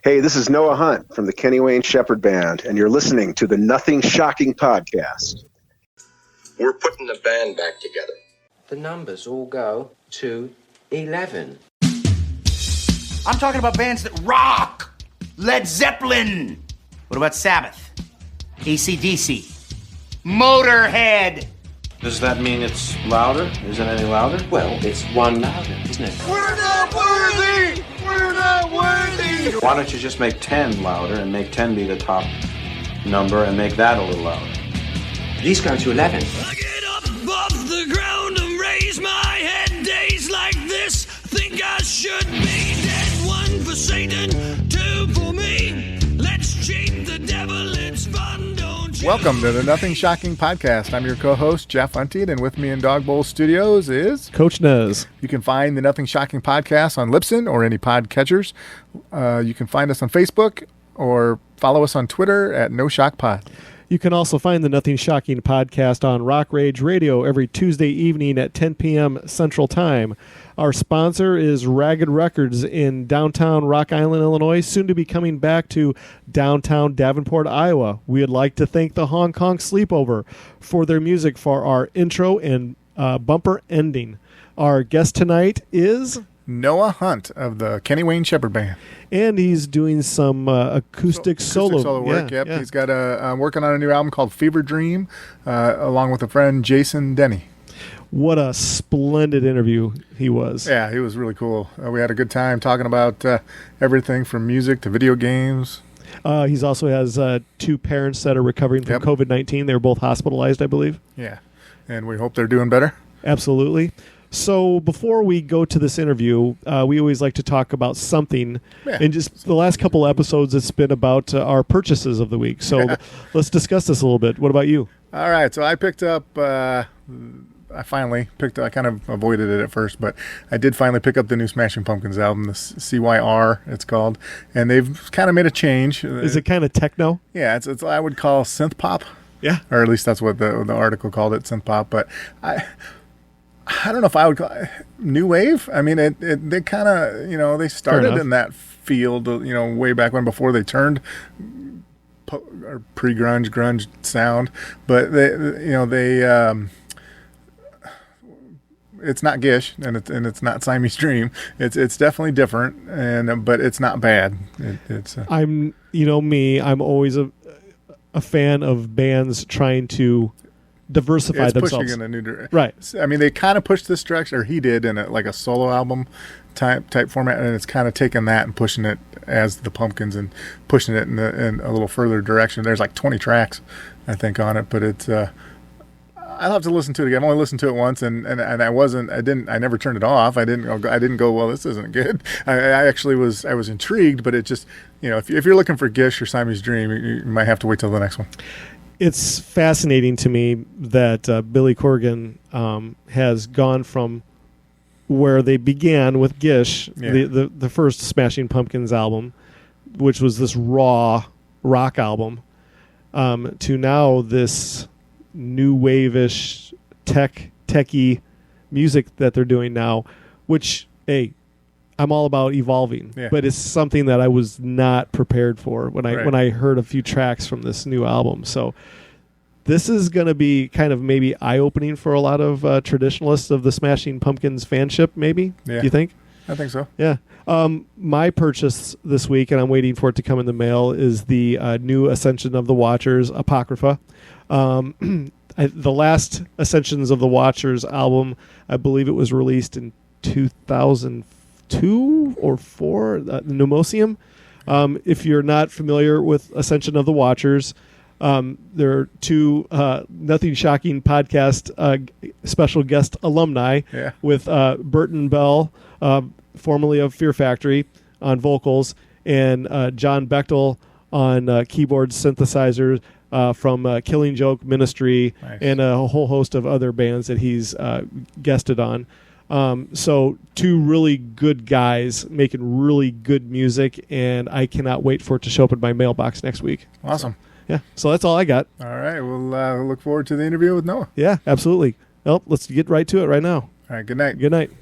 Hey, this is Noah Hunt from the Kenny Wayne Shepherd Band, and you're listening to the Nothing Shocking podcast. We're putting the band back together. The numbers all go to 11. I'm talking about bands that rock. Led Zeppelin. What about Sabbath? AC/DC. Motorhead. Does that mean it's louder? Is it any louder? Well, it's one louder, isn't it? We're not worthy. We're not worthy. Why don't you just make 10 louder and make 10 be the top number and make that a little louder? These go to 11. I get up off the ground and raise my head. Days like this, think I should be dead. One for Satan, two for me. Let's cheat the devil, it's fun, don't you? Welcome to the Nothing Shocking podcast. I'm your co-host, Jeff Untied, and with me in Dog Bowl Studios is Coach Nez. You can find the Nothing Shocking podcast on Libsyn or any podcatchers. You can find us on Facebook or follow us on Twitter at NoShockPod. You can also find the Nothing Shocking podcast on Rock Rage Radio every Tuesday evening at 10 p.m. Central Time. Our sponsor is Ragged Records in downtown Rock Island, Illinois, soon to be coming back to downtown Davenport, Iowa. We would like to thank the Hong Kong Sleepover for their music for our intro and bumper ending. Our guest tonight is Noah Hunt of the Kenny Wayne Shepherd Band. And he's doing some acoustic solo work. Yep. He's got working on a new album called Fever Dream, along with a friend, Jason Dennie. What a splendid interview he was. Yeah, he was really cool. We had a good time talking about everything from music to video games. He also has two parents that are recovering from COVID-19. They were both hospitalized, I believe. Yeah, and we hope they're doing better. Absolutely. So before we go to this interview, we always like to talk about something. Yeah. And just the last couple episodes, it's been about our purchases of the week. So let's discuss this a little bit. What about you? All right. So I picked up, I kind of avoided it at first, but I did finally pick up the new Smashing Pumpkins album, the CYR it's called. And they've kind of made a change. Is it kind of techno? Yeah, it's I would call synth pop. Yeah. Or at least that's what the article called it, synth pop. But I don't know if I would call it new wave. I mean, they kind of, they started in that field, way back when, before they turned pre-grunge, grunge sound. But it's not Gish and it's not Siamese Dream. It's definitely different, but it's not bad. I'm always a fan of bands trying to diversify themselves. Pushing in a new direction. Right. I mean, they kind of pushed this direction, or he did, in a solo album type format, and it's kind of taken that and pushing it as the Pumpkins and pushing it in a little further direction. There's like 20 tracks, I think, on it, but it's I'll have to listen to it again. I've only listened to it once, and I never turned it off. I didn't go, well, this isn't good. I was intrigued, but it just, if you're looking for Gish or Siamese Dream, you might have to wait till the next one. It's fascinating to me that Billy Corgan has gone from where they began with Gish, the first Smashing Pumpkins album, which was this raw rock album, to now this new wave-ish techy music that they're doing now, which, hey, I'm all about evolving, but it's something that I was not prepared for when I heard a few tracks from this new album. So this is going to be kind of maybe eye-opening for a lot of traditionalists of the Smashing Pumpkins fanship, maybe? Yeah. Do you think? I think so. Yeah. My purchase this week, and I'm waiting for it to come in the mail, is the new Ascension of the Watchers Apocrypha. The last Ascensions of the Watchers album, I believe it was released in 2004. 2 or 4, the Pneumosium. If you're not familiar with Ascension of the Watchers, there are two Nothing Shocking podcast special guest alumni with Burton Bell, formerly of Fear Factory, on vocals, and John Bechtel on keyboard synthesizers from Killing Joke, Ministry, and a whole host of other bands that he's guested on. So two really good guys making really good music, and I cannot wait for it to show up in my mailbox next week. Awesome. So that's all I got. All right. We'll look forward to the interview with Noah. Yeah, absolutely. Well, let's get right to it right now. All right. Good night. Good night.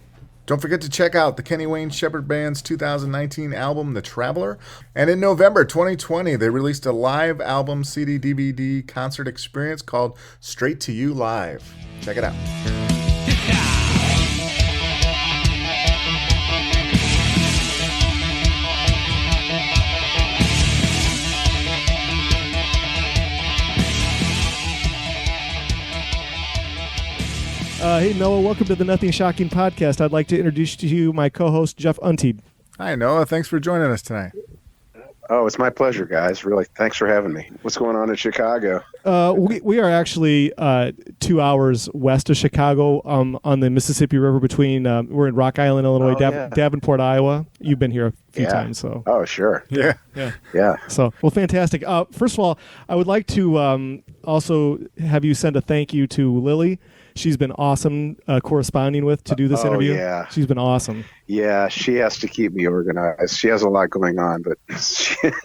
Don't forget to check out the Kenny Wayne Shepherd Band's 2019 album, The Traveler. And in November 2020, they released a live album CD DVD concert experience called Straight to You Live. Check it out. Hey, Noah, welcome to the Nothing Shocking podcast. I'd like to introduce to you my co-host, Jeff Untied. Hi, Noah. Thanks for joining us tonight. Oh, it's my pleasure, guys. Really, thanks for having me. What's going on in Chicago? We are actually 2 hours west of Chicago on the Mississippi River between, we're in Rock Island, Illinois, Davenport, Iowa. You've been here a few times. So. Oh, sure. Yeah. So, well, fantastic. First of all, I would like to also have you send a thank you to Lily. She's been awesome corresponding with to do this interview. Yeah. She's been awesome. Yeah, she has to keep me organized. She has a lot going on, but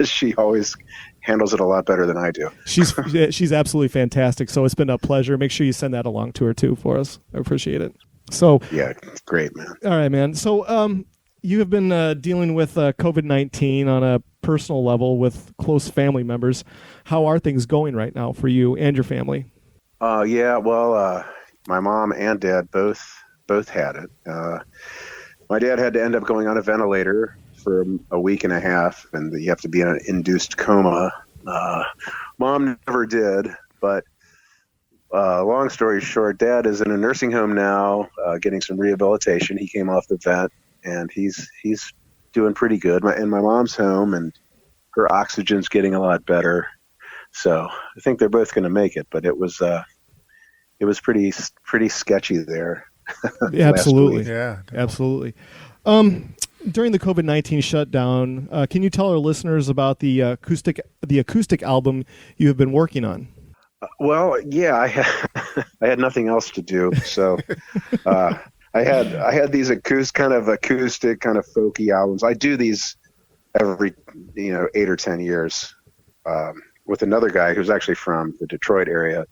she always handles it a lot better than I do. She's absolutely fantastic. So it's been a pleasure. Make sure you send that along to her too for us. I appreciate it. So yeah, great, man. All right, man. So you have been dealing with COVID-19 on a personal level with close family members. How are things going right now for you and your family? My mom and dad both had it. My dad had to end up going on a ventilator for a week and a half, and you have to be in an induced coma. Mom never did, but long story short, Dad is in a nursing home now, getting some rehabilitation. He came off the vent, and he's doing pretty good. My mom's home, and her oxygen's getting a lot better. So I think they're both going to make it, but it was pretty sketchy there. Absolutely. Yeah, absolutely. During the COVID-19 shutdown, can you tell our listeners about the acoustic album you have been working on? I had nothing else to do, so I had these acoustic kind of folky albums. I do these every 8 or 10 years with another guy who's actually from the Detroit area,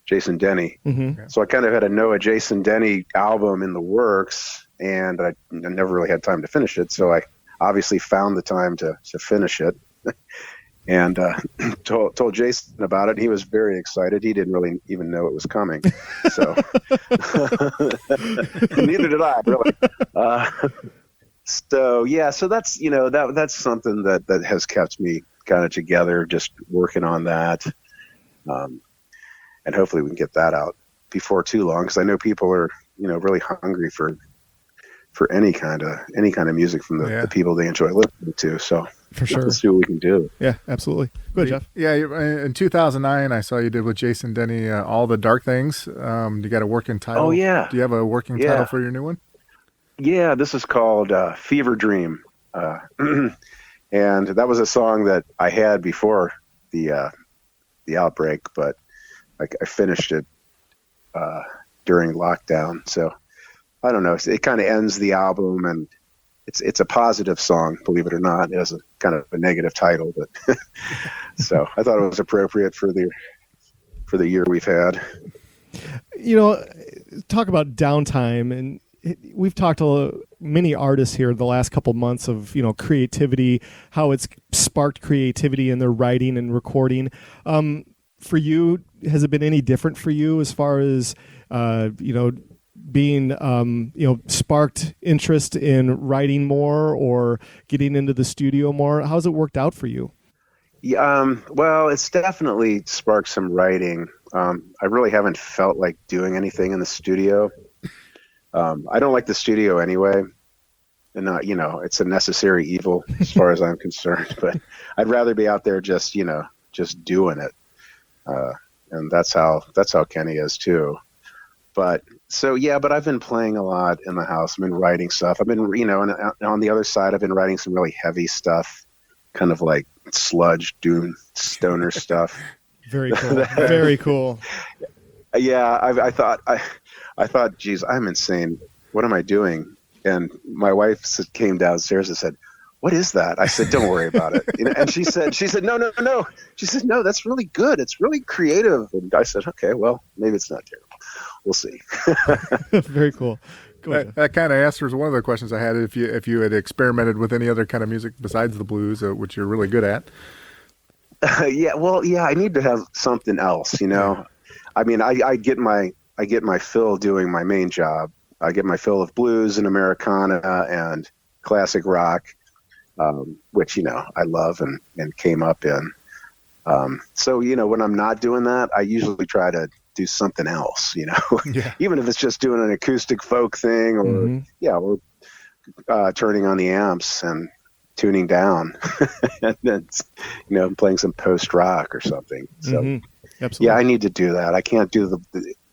Jason Dennie. Mm-hmm. So I kind of had a Jason Dennie album in the works, and I never really had time to finish it. So I obviously found the time to finish it, and told Jason about it. He was very excited. He didn't really even know it was coming. So neither did I, really. So that's that's something that has kept me kind of together, just working on that. And hopefully we can get that out before too long, because I know people are, really hungry for any kind of music from the people they enjoy listening to. So for sure, let's see what we can do. Yeah, absolutely. Go ahead, Jeff. Yeah, in 2009, I saw you did with Jason Dennie, All the Dark Things. You got a working title. Oh yeah. Do you have a working title for your new one? Yeah, this is called Fever Dream, and that was a song that I had before the outbreak, but I finished it during lockdown. So I don't know. It kind of ends the album, and it's a positive song, believe it or not. It has a kind of a negative title, but so I thought it was appropriate for the year we've had. Talk about downtime, and we've talked to many artists here the last couple months of creativity, how it's sparked creativity in their writing and recording. For you, has it been any different for you as far as being sparked interest in writing more or getting into the studio more? How's it worked out for you? Yeah, well, it's definitely sparked some writing. I really haven't felt like doing anything in the studio. I don't like the studio anyway, and it's a necessary evil as far as I'm concerned. But I'd rather be out there just doing it. And that's how Kenny is too. But I've been playing a lot in the house. I've been writing stuff. I've been, and on the other side, I've been writing some really heavy stuff, kind of like sludge, doom, stoner stuff. Very cool. Very cool. Yeah. I thought, geez, I'm insane. What am I doing? And my wife came downstairs and said, "What is that?" I said, "Don't worry about it." And she said, no. She said, "No, that's really good. It's really creative." And I said, "Okay, well, maybe it's not terrible. We'll see." Very cool. That kind of answers one of the questions I had. If you had experimented with any other kind of music besides the blues, which you're really good at. I need to have something else. I mean, I get my fill doing my main job. I get my fill of blues and Americana and classic rock, which I love and came up in. So when I'm not doing that, I usually try to do something else, even if it's just doing an acoustic folk thing or turning on the amps and tuning down and then playing some post rock or something. So Absolutely. I need to do that. I can't do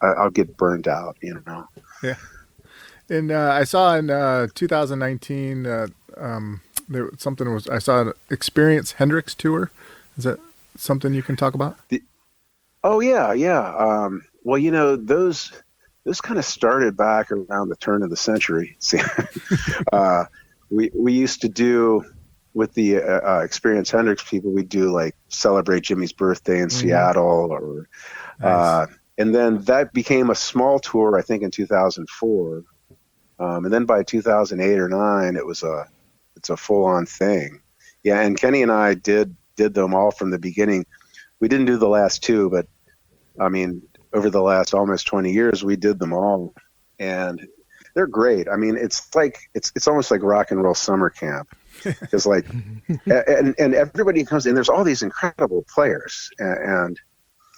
I'll get burned out, Yeah. And I saw in 2019 I saw an Experience Hendrix tour. Is that something you can talk about? Oh yeah. Well, those kind of started back around the turn of the century. See, we used to do with the Experience Hendrix people. We do like celebrate Jimmy's birthday in Seattle, or Nice. and then that became a small tour. I think in 2004, and then by 2008 or 9, it's a full on thing. Yeah, and Kenny and I did them all from the beginning. We didn't do the last 2, but I mean, over the last almost 20 years, we did them all, and they're great. I mean, it's almost like rock and roll summer camp. It's like, and everybody comes in. There's all these incredible players, and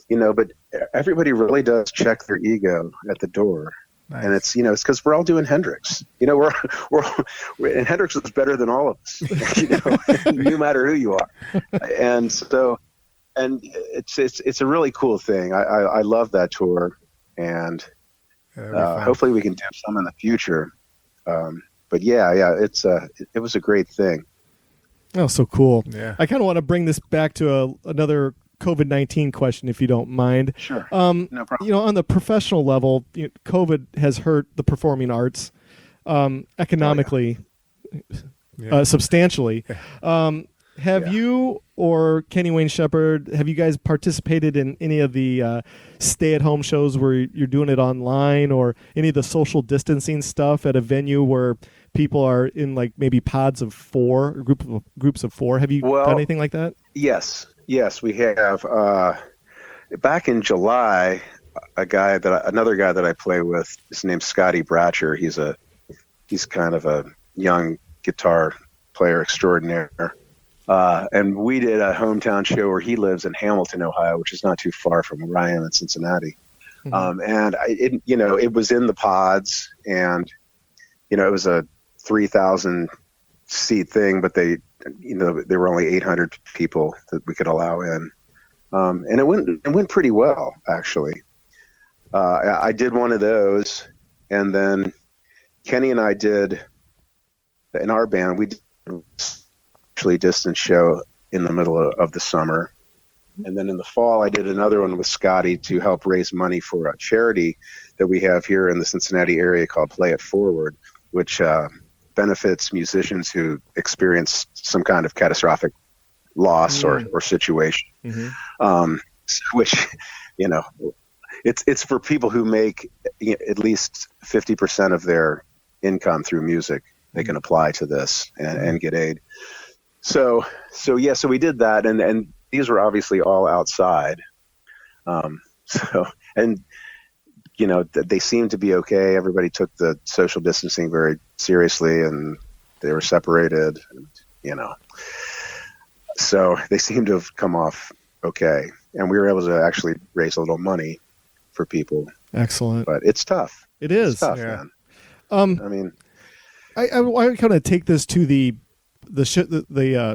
but everybody does check their ego at the door. Nice. And it's it's because we're all doing Hendrix. We're and Hendrix is better than all of us. No matter who you are, and so. And it's a really cool thing. I love that tour, and hopefully we can do some in the future. But it was a great thing. Oh, so cool. Yeah. I kind of want to bring this back to another COVID-19 question, if you don't mind. Sure. No problem. On the professional level, COVID has hurt the performing arts economically, substantially. Have you or Kenny Wayne Shepherd, have you guys participated in any of the stay-at-home shows where you're doing it online, or any of the social distancing stuff at a venue where people are in like maybe pods of 4, or groups of 4? Have you done anything like that? Yes, we have. Back in July, another guy that I play with, his name's Scotty Bratcher. He's kind of a young guitar player extraordinaire. And we did a hometown show where he lives in Hamilton, Ohio, which is not too far from where I am in Cincinnati. And it was in the pods, and it was a 3,000 seat thing, but there were only 800 people that we could allow in. And it went pretty well, actually. I did one of those, and then Kenny and I did, in our band, we did socially distance show in the middle of the summer. And then in the fall, I did another one with Scotty to help raise money for a charity that we have here in the Cincinnati area called Play It Forward, which benefits musicians who experience some kind of catastrophic loss or situation. Which, it's for people who make at least 50% of their income through music. They can apply to this and get aid. So we did that, and these were obviously all outside. They seemed to be okay. Everybody took the social distancing very seriously, and they were separated, so they seemed to have come off okay. And we were able to actually raise a little money for people. Excellent. But it's tough. It is. It's tough, Yeah. man. I mean, I kind of take this to the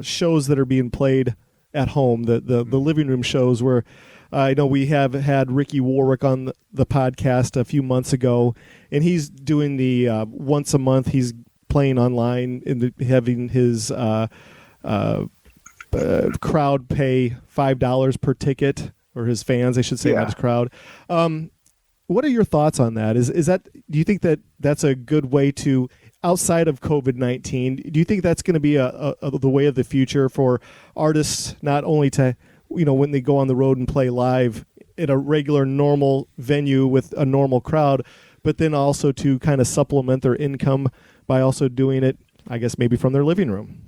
shows that are being played at home, the living room shows, where I know we have had Ricky Warwick on the podcast a few months ago, and he's doing the once a month. He's playing online and having his crowd pay $5 per ticket, or his fans, I should say, not his crowd. What are your thoughts on that? Is that, do you think that that's a good way to, outside of COVID-19, do you think that's going to be the way of the future for artists, not only to, when they go on the road and play live in a regular normal venue with a normal crowd, but then also to kind of supplement their income by also doing it, I guess, maybe from their living room.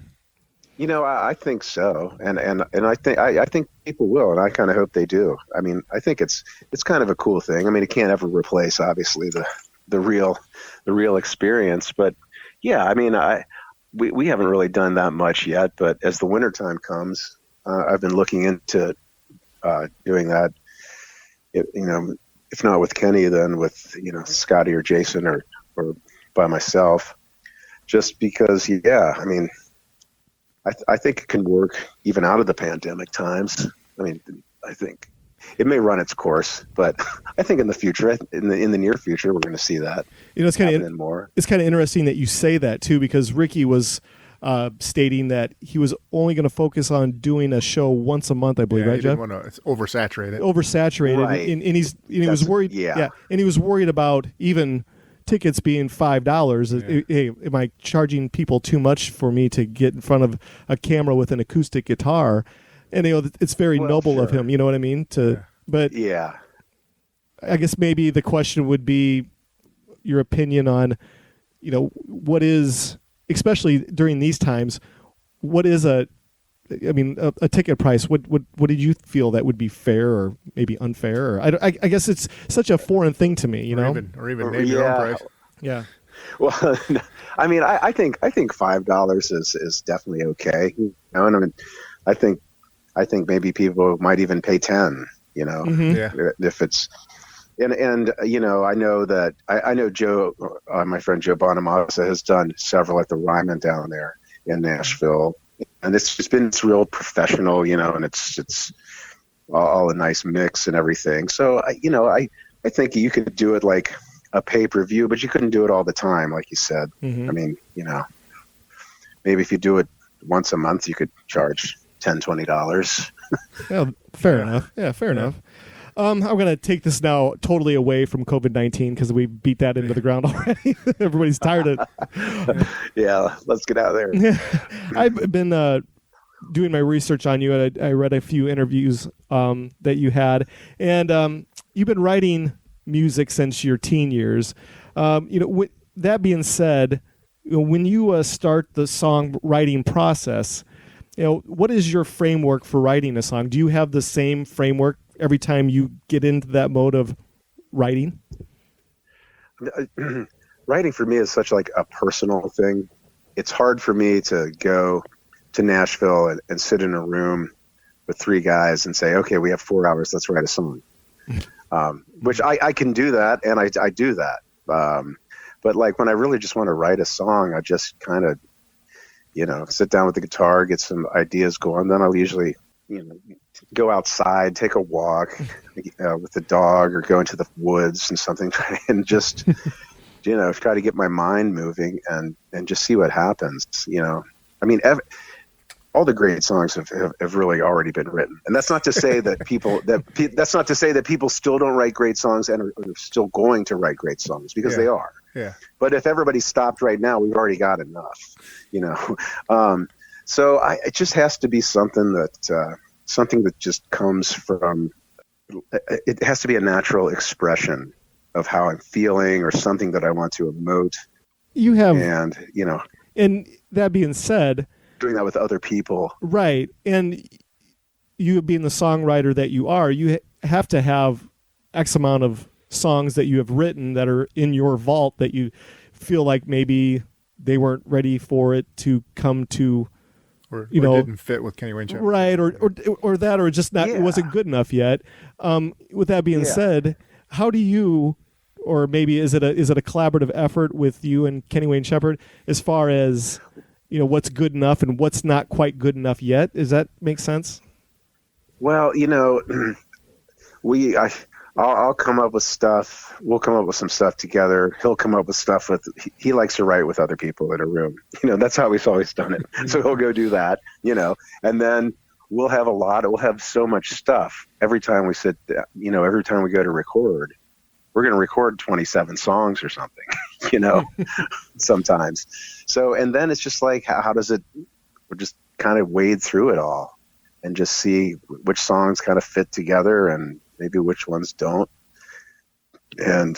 I think so, and I think people will, and I kind of hope they do. I mean, I think it's kind of a cool thing. I mean, it can't ever replace, obviously, the real experience, but yeah, I mean, we haven't really done that much yet, but as the wintertime comes, I've been looking into doing that. If not with Kenny, then with Scotty or Jason or by myself, just because, yeah, I mean. I think it can work even out of the pandemic times. I mean, I think it may run its course, but I think in the future, in the near future, we're going to see that. It's kind of more. It's kind of interesting that you say that too, because Ricky was stating that he was only going to focus on doing a show once a month, I believe, right, Jeff? It's oversaturated. Oversaturated, right. and he was worried. Yeah, and he was worried about even tickets being $5. Hey, am I charging people too much for me to get in front of a camera with an acoustic guitar? And it's very noble of him. You know what I mean? But yeah, I guess maybe the question would be your opinion on, what is, especially during these times, what is a ticket price? What did you feel that would be fair or maybe unfair? Or I guess it's such a foreign thing to me, or even name your own price. Yeah. Well, I mean, I think $5 is definitely okay. And I mean, I think maybe people might even pay 10. If it's. And I know that I know Joe, my friend Joe Bonamassa has done several at the Ryman down there in Nashville. And it's just been real professional, and it's all a nice mix and everything. So, I think you could do it like a pay-per-view, but you couldn't do it all the time, like you said. Mm-hmm. I mean, maybe if you do it once a month, you could charge $10, $20. Yeah, fair enough. Yeah, fair enough. I'm going to take this now totally away from COVID-19 because we beat that into the ground already. Everybody's tired of it. Yeah, let's get out of there. I've been doing my research on you, and I read a few interviews that you had. And you've been writing music since your teen years. That being said, when you start the song writing process, what is your framework for writing a song? Do you have the same framework every time you get into that mode of writing? Writing for me is such like a personal thing. It's hard for me to go to Nashville and sit in a room with three guys and say, okay, we have 4 hours, let's write a song. Which I can do that, and I do that. But like when I really just want to write a song, I just kind of, sit down with the guitar, get some ideas going. Then I'll usually, go outside, take a walk with the dog, or go into the woods and something, and just, try to get my mind moving and just see what happens. I mean, all the great songs have really already been written, and that's not to say that people still don't write great songs and are still going to write great songs, because they are. Yeah. But if everybody stopped right now, we've already got enough. So it just has to be something that just comes from. It has to be a natural expression of how I'm feeling, or something that I want to emote. You have, and and that being said, doing that with other people, right? And you being the songwriter that you are, you have to have X amount of songs that you have written that are in your vault that you feel like maybe they weren't ready for it to come to. Or didn't fit with Kenny Wayne Shepherd. Right, or just not, it wasn't good enough yet. With that being said, how do you, or maybe is it a collaborative effort with you and Kenny Wayne Shepherd as far as what's good enough and what's not quite good enough yet? Does that make sense? Well, I'll come up with stuff. We'll come up with some stuff together. He'll come up with stuff he likes to write with other people in a room. That's how we've always done it. So he'll go do that, and then we'll have so much stuff every time we sit, every time we go to record, we're going to record 27 songs or something, sometimes. So, and then it's just like, how does it, we're just kind of wade through it all and just see which songs kind of fit together and maybe which ones don't. and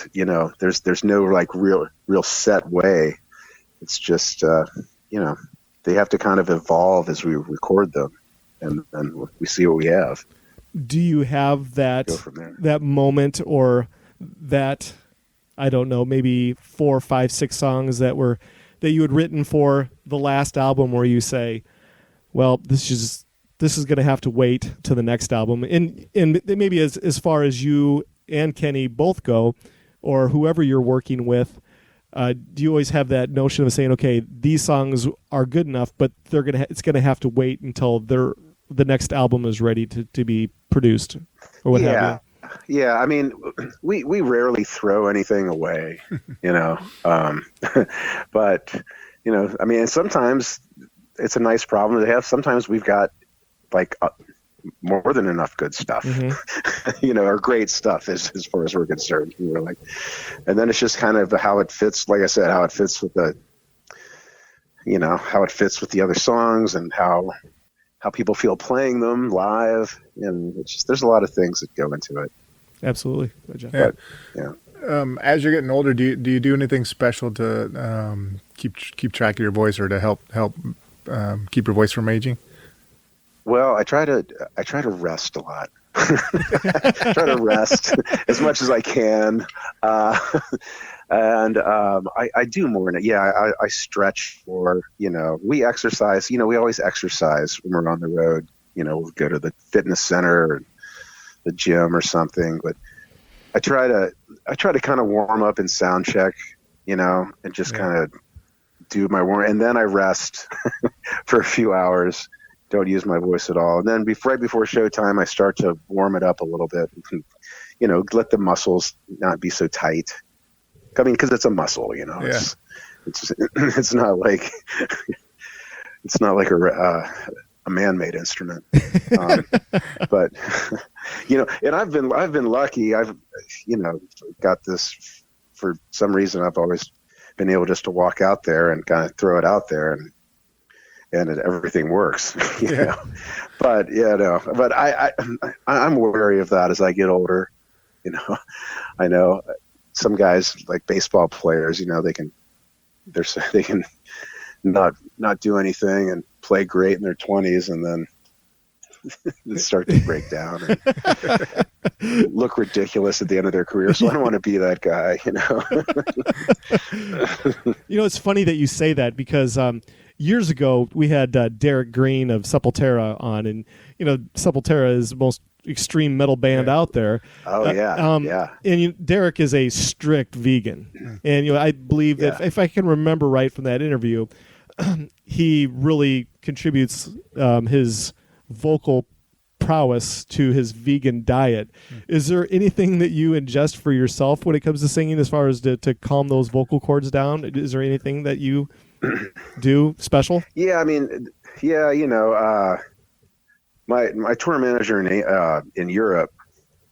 there's no like real set way. It's just they have to kind of evolve as we record them, and then we see what we have. Do you have that moment, or that, I don't know, maybe 4, 5, 6 songs that you had written for the last album where you say, well, this is going to have to wait to the next album, and maybe as far as you and Kenny both go, or whoever you're working with, do you always have that notion of saying, okay, these songs are good enough, but it's going to have to wait until the next album is ready to be produced, or what have you? Yeah, I mean, we rarely throw anything away, but I mean, sometimes it's a nice problem to have. Sometimes we've got like more than enough good stuff, or great stuff as far as we're concerned. We're like, and then it's just kind of how it fits. Like I said, how it fits with how it fits with the other songs, and how people feel playing them live, and there's a lot of things that go into it. Absolutely. But, yeah. As you're getting older, do you do anything special to keep track of your voice, or to help keep your voice from aging? Well, I try to rest a lot. Try to rest as much as I can, and I do more in it. Yeah, I stretch for we exercise. We always exercise when we're on the road. We'll go to the fitness center or the gym or something. But I try to kind of warm up and sound check, and just kind of do my warm, and then I rest for a few hours. Don't use my voice at all. And then right before showtime, I start to warm it up a little bit. Let the muscles not be so tight. I mean, because it's a muscle, Yeah. It's not like a man-made instrument. But and I've been lucky. I've got this for some reason. I've always been able just to walk out there and kind of throw it out there, and everything works, But but I'm wary of that as I get older. I know some guys like baseball players, they can not do anything and play great in their 20s, and then they start to break down and look ridiculous at the end of their career. So I don't want to be that guy, It's funny that you say that, because years ago we had Derek Green of Sepultura on, and Sepultura is the most extreme metal band out there. Oh yeah. And Derek is a strict vegan, and I believe that if I can remember right from that interview, he really contributes his vocal prowess to his vegan diet. Is there anything that you ingest for yourself when it comes to singing, as far as to calm those vocal cords down? Is there anything that you do special? Yeah, I mean, my tour manager in Europe,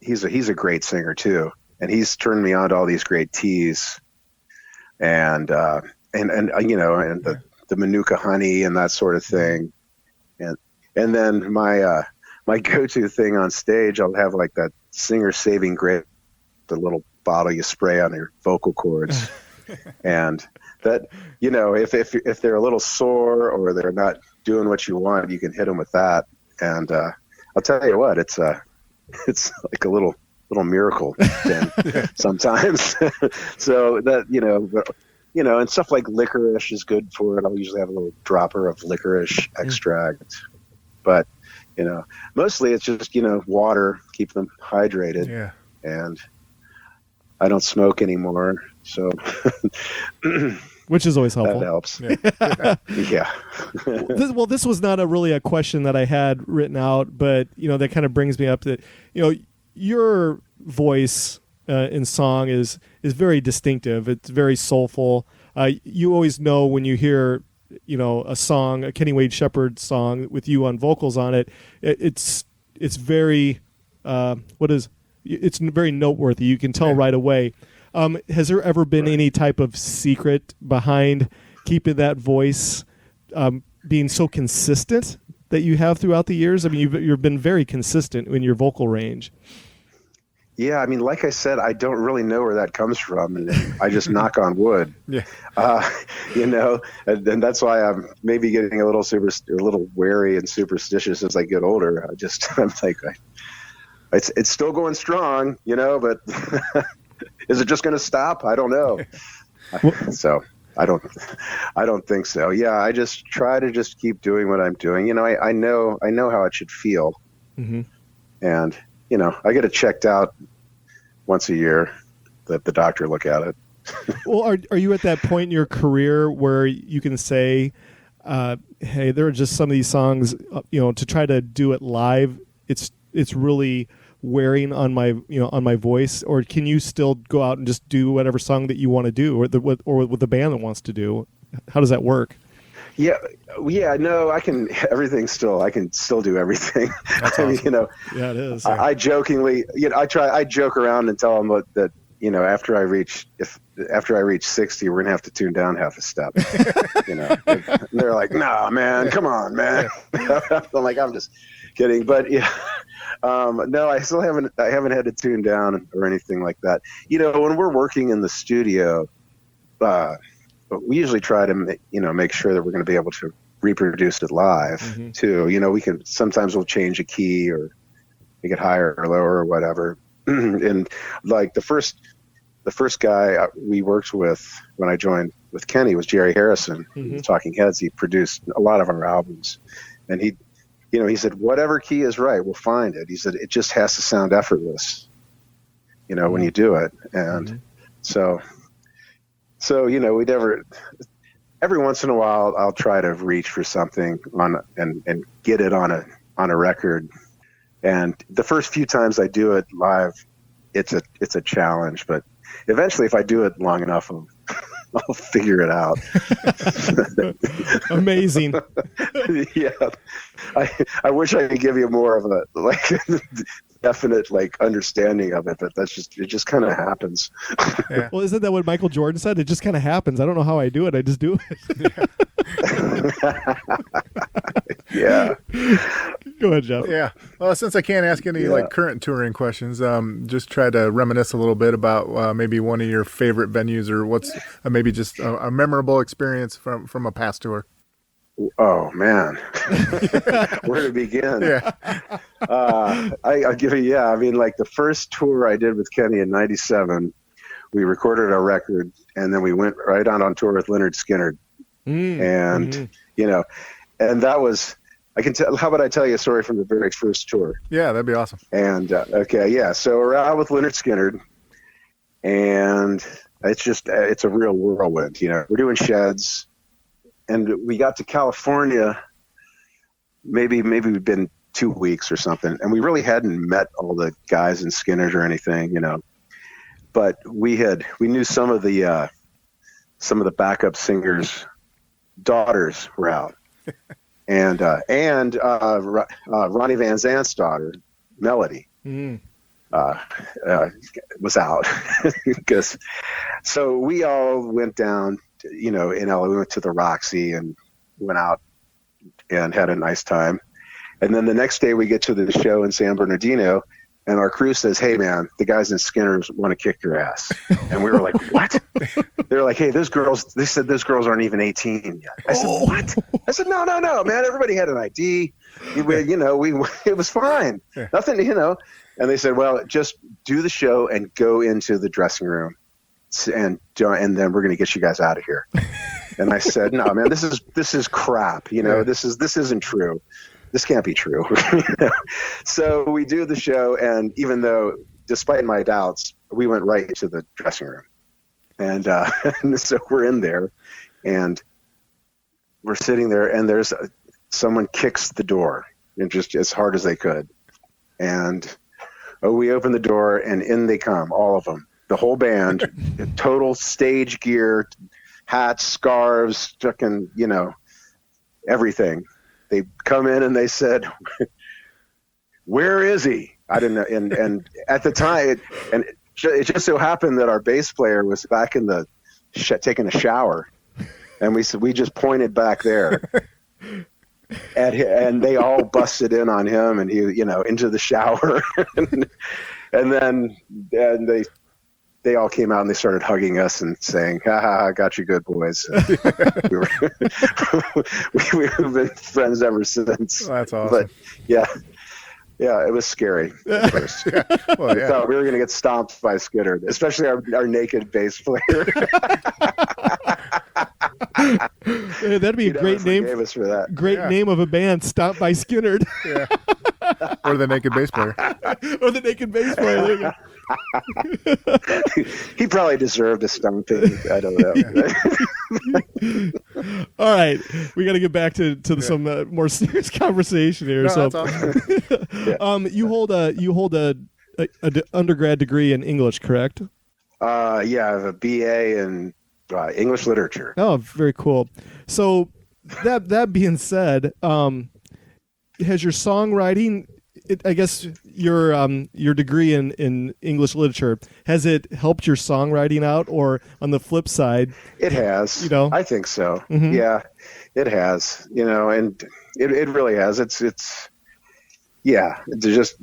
he's a great singer too, and he's turned me on to all these great teas, and the Manuka honey and that sort of thing, and then my go-to thing on stage, I'll have like that Singer Saving Grace, the little bottle you spray on your vocal cords, and that if they're a little sore or they're not doing what you want, you can hit them with that, and I'll tell you what, it's like a little miracle thing sometimes. So that and stuff like licorice is good for it. I'll usually have a little dropper of licorice extract, but mostly it's just water, keep them hydrated. Yeah. And I don't smoke anymore, so which is always helpful. That helps. Yeah. This was not really a question that I had written out, but that kind of brings me up that your voice in song is very distinctive. It's very soulful. You always know when you hear a song, a Kenny Wade Shepherd song with you on vocals on it. It's very it's very noteworthy. You can tell right away. Has there ever been any type of secret behind keeping that voice being so consistent that you have throughout the years? I mean, you've been very consistent in your vocal range. Yeah, I mean, like I said, I don't really know where that comes from, and I just knock on wood. Yeah. You know, and that's why I'm maybe getting a little wary and superstitious as I get older. I'm like, it's still going strong, you know, but is it just going to stop? I don't know. So I don't think so. Yeah, I just try to just keep doing what I'm doing. You know, I know how it should feel, and you know, I get it checked out once a year. Let the doctor look at it. Well, are you at that point in your career where you can say, "Hey, there are just some of these songs, you know, to try to do it live. It's really wearing on my voice." Or can you still go out and just do whatever song that you want to do, or what the band that wants to do? How does that work? Yeah, no, I can still do everything. That's I mean, awesome. you know, Yeah, it is. I jokingly, you know, I joke around and tell them that, you know, after I reach 60, we're gonna have to tune down half a step. You know, and they're like, "Nah, man, come on, man." I'm like, I'm just kidding, but yeah, no, I haven't had to tune down or anything like that. You know, when we're working in the studio, we usually try to make sure that we're going to be able to reproduce it live too. You know, sometimes we'll change a key or make it higher or lower or whatever. And like the first guy we worked with when I joined with Kenny was Jerry Harrison, the Talking Heads. He produced a lot of our albums, and he said, whatever key is right, we'll find it. He said, it just has to sound effortless, you know, when you do it. And so, you know, every once in a while, I'll try to reach for something and get it on a record. And the first few times I do it live, it's a challenge, but eventually if I do it long enough, I'll figure it out. Amazing. Yeah. I wish I could give you more of a definite understanding of it, but it just kind of happens. Yeah. Well, isn't that what Michael Jordan said? It just kind of happens. I don't know how I do it. I just do it. Yeah. Go ahead, Jeff. Yeah. Well, since I can't ask any current touring questions, just try to reminisce a little bit about maybe one of your favorite venues, or what's maybe just a memorable experience from a past tour. Oh man, where to begin? Yeah. I'll give you. Yeah, I mean, like the first tour I did with Kenny in '97, we recorded our record, and then we went right on tour with Lynyrd Skynyrd, and you know, and that was. I can tell. How about I tell you a story from the very first tour? Yeah, that'd be awesome. And okay, yeah. So we're out with Lynyrd Skynyrd, and it's a real whirlwind. You know, we're doing sheds. And we got to California, maybe we've been 2 weeks or something, and we really hadn't met all the guys in Skynyrd or anything, you know. But we knew some of the backup singers' daughters were out, and Ronnie Van Zant's daughter, Melody, was out. So we all went down. You know, in LA, we went to the Roxy and went out and had a nice time. And then the next day we get to the show in San Bernardino, and our crew says, "Hey man, the guys in Skinner want to kick your ass." And we were like, "What?" They're like, "Hey, they said those girls aren't even 18 yet." I said, "What?" I said, no, man, everybody had an ID. You know, it was fine. Yeah. Nothing, you know. And they said, "Well, just do the show and go into the dressing room. And then we're going to get you guys out of here." And I said, "No, man, this is crap. You know, this isn't true. This can't be true." You know? So we do the show, and even though, despite my doubts, we went right to the dressing room, and so we're in there, and we're sitting there, and there's someone kicks the door, and just as hard as they could, and we open the door, and in they come, all of them. The whole band, total stage gear, hats, scarves, fucking, you know, everything. They come in and they said, "Where is he?" I didn't know. And at the time, it just so happened that our bass player was back in the taking a shower, and we just pointed back there. And they all busted in on him, and he, you know, into the shower. and they all came out and they started hugging us and saying, "Ha ha, got you good, boys." We've been friends ever since. Oh, that's awesome. But yeah, it was scary at first. Well, We yeah. thought we were going to get stomped by Skynyrd, especially our naked bass player. Hey, that'd be He a great never name. forgave us for that. Great Yeah. name of a band, Stomped by Skynyrd. Yeah. Or the naked bass player. Or the naked bass player. There you go. He probably deserved a stomping. I don't know. All right, we got to get back to some more serious conversation here. No, so, that's awesome. you hold a undergrad degree in English, correct? Yeah, I have a BA in English literature. Oh, very cool. So that being said, has your songwriting, I guess your degree in English literature, has it helped your songwriting out, or on the flip side? It has. You know? I think so. Mhm. Yeah, it has. And it really has. It's just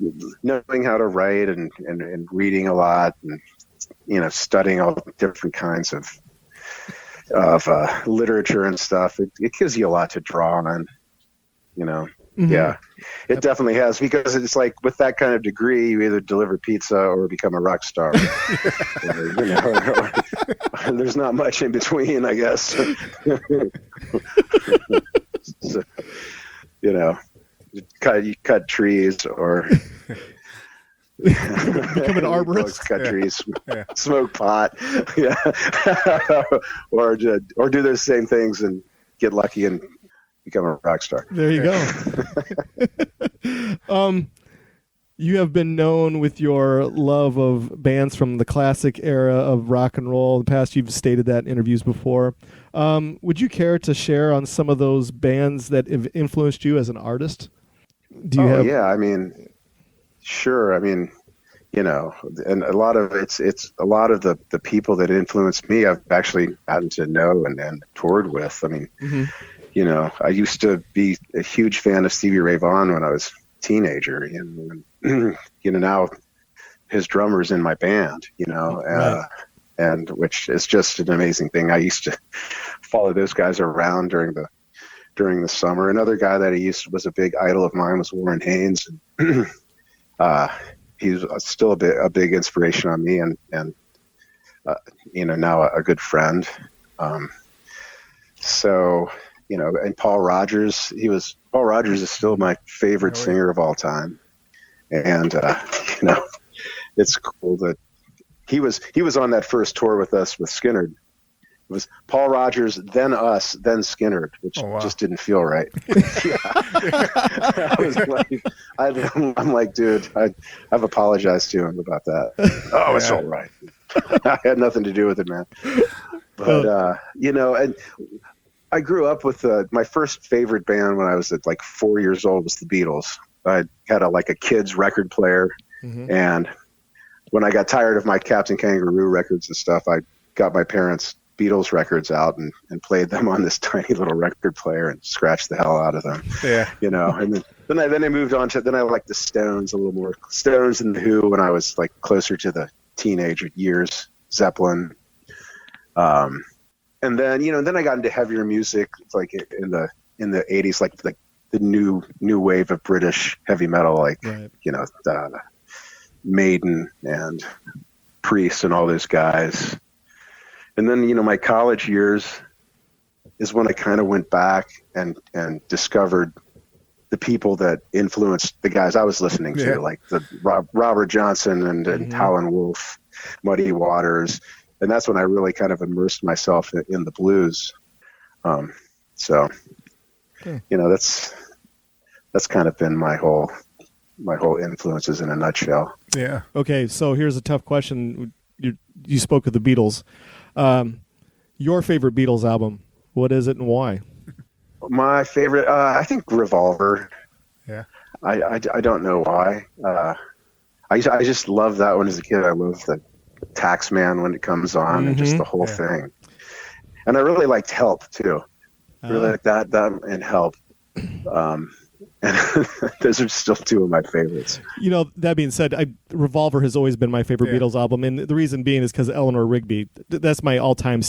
knowing how to write and reading a lot and studying all different kinds of literature and stuff. It gives you a lot to draw on. Mhm. Yeah, it definitely has, because it's like with that kind of degree, you either deliver pizza or become a rock star. There's not much in between, I guess. So, you cut trees or Become an arborist. cut trees, Yeah. smoke pot, yeah, or do those same things and get lucky and become a rock star. There you go. You have been known with your love of bands from the classic era of rock and roll. In the past, you've stated that in interviews before. Would you care to share on some of those bands that have influenced you as an artist? Do you have? Yeah, I mean, sure. I mean, and a lot of it's a lot of the people that influenced me I've actually gotten to know and toured with. I mean, I used to be a huge fan of Stevie Ray Vaughan when I was a teenager, and now his drummer's in my band, Right. and which is just an amazing thing. I used to follow those guys around during the summer. Another guy that was a big idol of mine was Warren Haynes. And, he's still a big inspiration on me, and now a good friend. And Paul Rogers, Paul Rogers is still my favorite singer of all time. And, it's cool that he was on that first tour with us with Skynyrd. It was Paul Rogers, then us, then Skynyrd, which just didn't feel right. I was like, I'm like, dude, I've apologized to him about that. Oh, it's all right. I had nothing to do with it, man. But, and I grew up with my first favorite band when I was at like 4 years old was the Beatles. I had a kid's record player. Mm-hmm. And when I got tired of my Captain Kangaroo records and stuff, I got my parents' Beatles records out and played them on this tiny little record player and scratched the hell out of them. Yeah. And then I moved on to, I liked the Stones a little more. Stones and the Who when I was like closer to the teenage years, Zeppelin. And then, then I got into heavier music, like in the 80s, like the new wave of British heavy metal, like, Right. Maiden and Priest and all those guys. And then, my college years is when I kind of went back and discovered the people that influenced the guys I was listening to, like the Robert Johnson and Howlin' Wolf, Muddy Waters. And that's when I really kind of immersed myself in the blues. That's kind of been my whole influences in a nutshell. Yeah. Okay, so here's a tough question. You spoke of the Beatles. Your favorite Beatles album, what is it and why? My favorite, I think Revolver. Yeah. I don't know why. I just love that one as a kid. I love the Taxman when it comes on and just the whole thing. And I really liked Help too. Really like that and Help. And those are still two of my favorites. You know, that being said, Revolver has always been my favorite Beatles album, and the reason being is because Eleanor Rigby. That's my all-time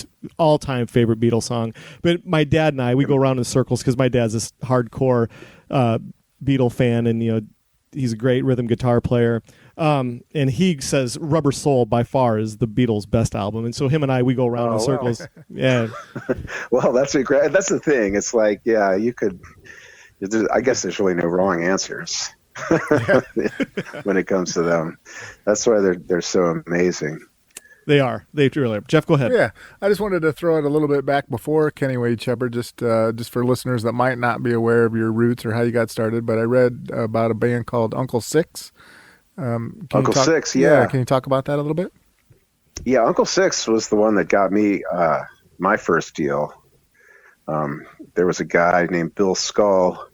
favorite Beatles song. But my dad and I, we go around in circles because my dad's this hardcore Beatle fan, and you know, he's a great rhythm guitar player. And he says Rubber Soul by far is the Beatles' best album, and so him and I, we go around in circles. Wow. Yeah. Well, that's the thing. It's like, yeah, you could. I guess there's really no wrong answers when it comes to them. That's why they're so amazing. They are. They really are. Jeff, go ahead. Yeah, I just wanted to throw it a little bit back before Kenny Wade Shepherd, just for listeners that might not be aware of your roots or how you got started. But I read about a band called Uncle Six. Uncle Six, yeah. Can you talk about that a little bit? Yeah, Uncle Six was the one that got me my first deal. There was a guy named Bill Skull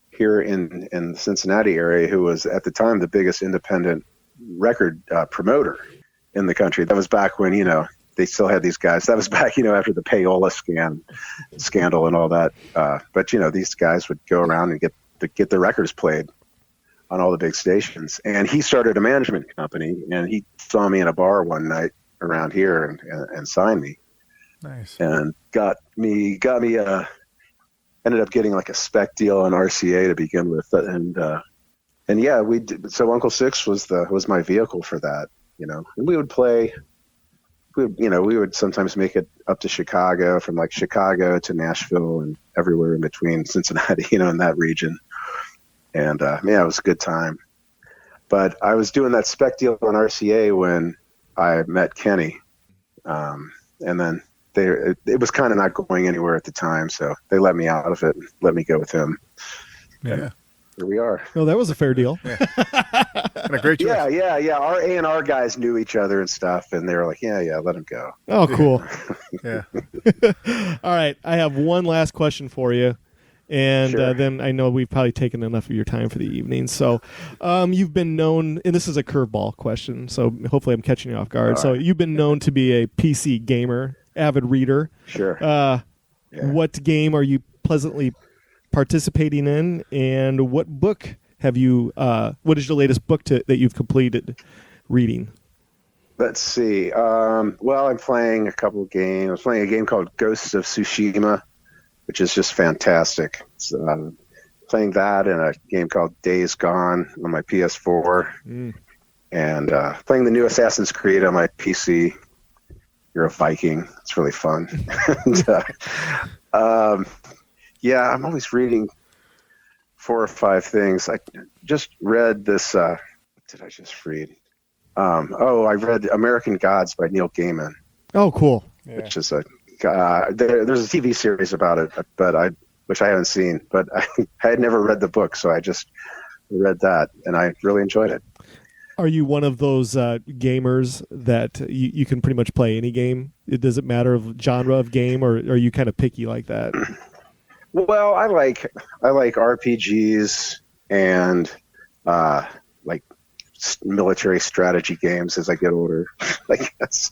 here in the Cincinnati area who was at the time the biggest independent record promoter in the country. That was back when, you know, they still had these guys. That was back, you know, after the payola scandal and all that. But, you know, these guys would go around and get their records played on all the big stations. And he started a management company, and he saw me in a bar one night around here and signed me. Nice. And got me ended up getting like a spec deal on RCA to begin with, and yeah, we did. So Uncle Six was my vehicle for that, you know. And we would play. We would sometimes make it up to Chicago, from like Chicago to Nashville and everywhere in between, Cincinnati, you know, in that region. And yeah, it was a good time. But I was doing that spec deal on RCA when I met Kenny, and then. It was kind of not going anywhere at the time, so they let me out of it and let me go with him. Yeah. And here we are. No, that was a fair deal. Yeah. And a great choice. Yeah. Our A&R guys knew each other and stuff, and they were like, yeah, let him go. Oh, cool. Yeah. All right, I have one last question for you. And Sure. then I know we've probably taken enough of your time for the evening. So you've been known, and this is a curveball question, so hopefully I'm catching you off guard. All So right. you've been known to be a PC gamer, avid reader. Sure. Yeah. What game are you pleasantly participating in, and what book have you? What is your latest book that you've completed reading? Let's see. Well, I'm playing a couple of games. I'm playing a game called Ghosts of Tsushima, which is just fantastic. It's, playing that, and a game called Days Gone on my PS4, and playing the new Assassin's Creed on my PC. You're a Viking. It's really fun. And, yeah, I'm always reading 4 or 5 things. I just read this. What did I just read? I read American Gods by Neil Gaiman. Oh, cool. Which is there's a TV series about it, which I haven't seen, but I had never read the book, so I just read that, and I really enjoyed it. Are you one of those gamers that you can pretty much play any game? It doesn't matter of genre of game, or are you kind of picky like that? Well, I like RPGs and like military strategy games as I get older, I guess.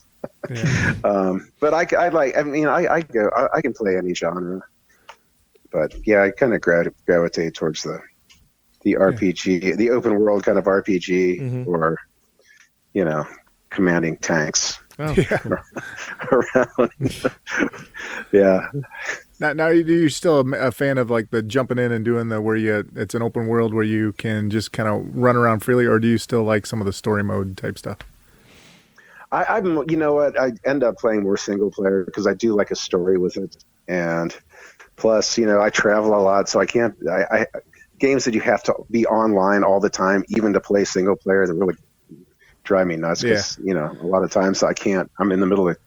Yeah. But I can play any genre. But yeah, I kind of gravitate towards the RPG, the open world kind of RPG, or, you know, commanding tanks around. Yeah. Now, are you still a fan of like the jumping in and doing it's an open world where you can just kind of run around freely, or do you still like some of the story mode type stuff? I'm, you know what, I end up playing more single player because I do like a story with it, and plus, you know, I travel a lot, so I can't. Games that you have to be online all the time, even to play single player, that really drive me nuts. Because you know, a lot of times I can't. I'm in the middle of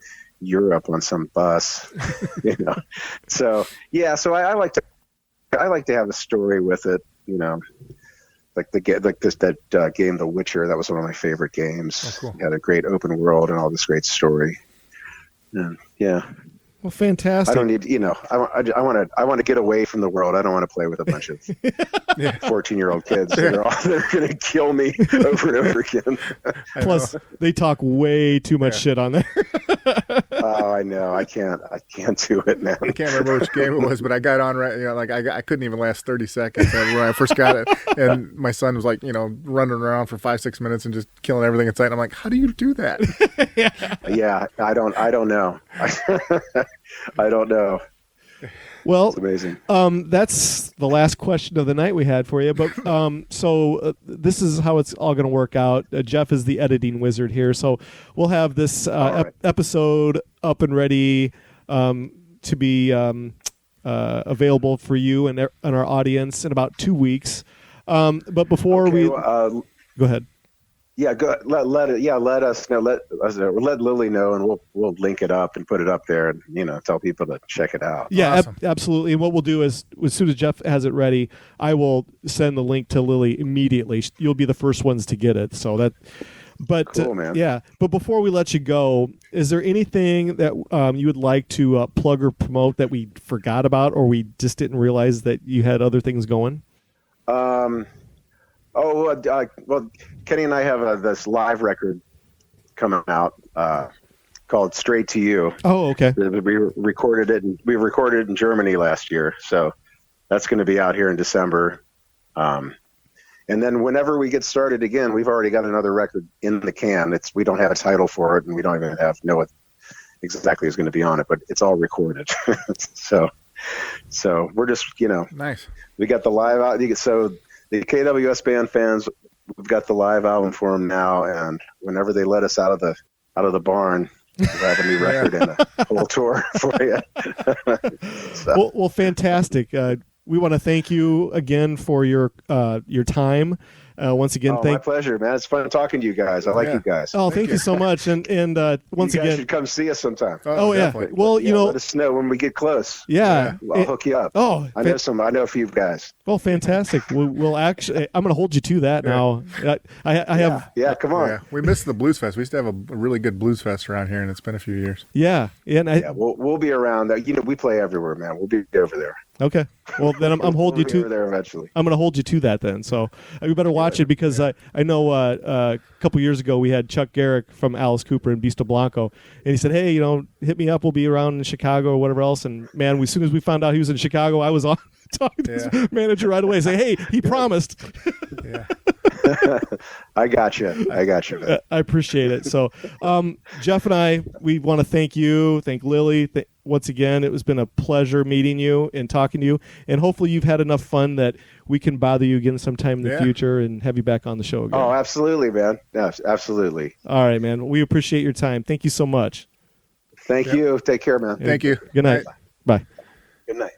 Europe on some bus, you know. So yeah, so I like to have a story with it, you know. Like that game, The Witcher. That was one of my favorite games. Oh, cool. It had a great open world and all this great story. And yeah. Well, fantastic. I don't need, you know, I want to get away from the world. I don't want to play with a bunch of 14-year-old kids. They're going to kill me over and over again. Plus, they talk way too much shit on there. Oh, I know. I can't do it, man. I can't remember which game it was, but I got on right. Like I couldn't even last 30 seconds when I first got it, and my son was like, running around for 5-6 minutes and just killing everything inside. And I'm like, how do you do that? Yeah, I don't know. I don't know. Well, It's amazing. That's the last question of the night we had for you. But this is how it's all going to work out. Jeff is the editing wizard here, so we'll have this right. episode up and ready to be available for you and our audience in about 2 weeks. But before go ahead. Yeah, let us know. Let Lily know, and we'll link it up and put it up there, and tell people to check it out. Yeah, Awesome. absolutely. And what we'll do is, as soon as Jeff has it ready, I will send the link to Lily immediately. You'll be the first ones to get it. So that, but Cool, man. yeah. But before we let you go, is there anything that you would like to plug or promote that we forgot about, or we just didn't realize that you had other things going? Well, Kenny and I have this live record coming out called "Straight to You." Oh, okay. We recorded it in Germany last year, so that's going to be out here in December. And then whenever we get started again, we've already got another record in the can. We don't have a title for it, and we don't even know what exactly is going to be on it, but it's all recorded. So we're just Nice. we got the live out. So the KWS band fans, we've got the live album for them now, and whenever they let us out of the barn, we'll have a new record and a whole tour for you. So, Well, fantastic. We want to thank you again for your time. Once again, my pleasure, man. It's fun talking to you guys. I like you guys. Oh, thank you so much. And once you guys again, should come see us sometime. Oh yeah. Definitely. Well, Let us know when we get close. yeah. I'll hook you up. Oh, I know a few guys. well, fantastic. We'll actually. I'm going to hold you to that now. I have. Yeah, come on. Yeah, we missed the Blues Fest. We used to have a really good Blues Fest around here, and it's been a few years. Yeah. And Yeah, we'll be around. We play everywhere, man. We'll be over there. okay. Well, then I'm holding you We'll be over to. there eventually. I'm going to hold you to that then. So you better watch it, because I know a couple years ago we had Chuck Garrick from Alice Cooper and Beasto Blanco, and he said, "Hey, hit me up. We'll be around in Chicago or whatever else." And man, as soon as we found out he was in Chicago, I was on talking to his manager right away, say, "Hey, he promised." Yeah. I got you. Man. I appreciate it. So, Jeff and I, we want to thank you, thank Lily. Once again, it has been a pleasure meeting you and talking to you. And hopefully you've had enough fun that we can bother you again sometime in the future and have you back on the show again. Oh, absolutely, man. Yes, absolutely. All right, man. We appreciate your time. Thank you so much. Thank you. Take care, man. Thank you. Good night. Bye. Good night.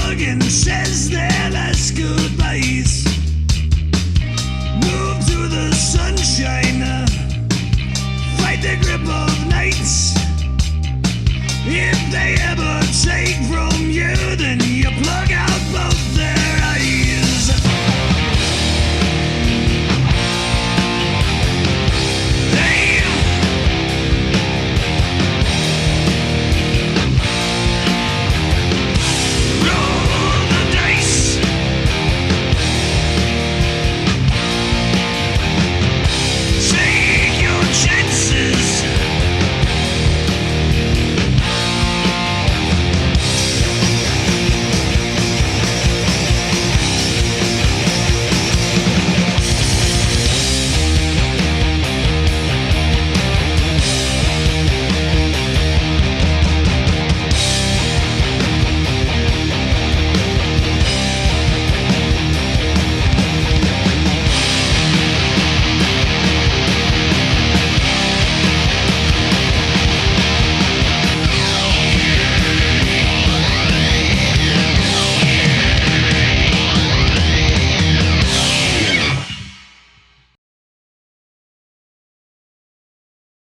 plug and says that I scoot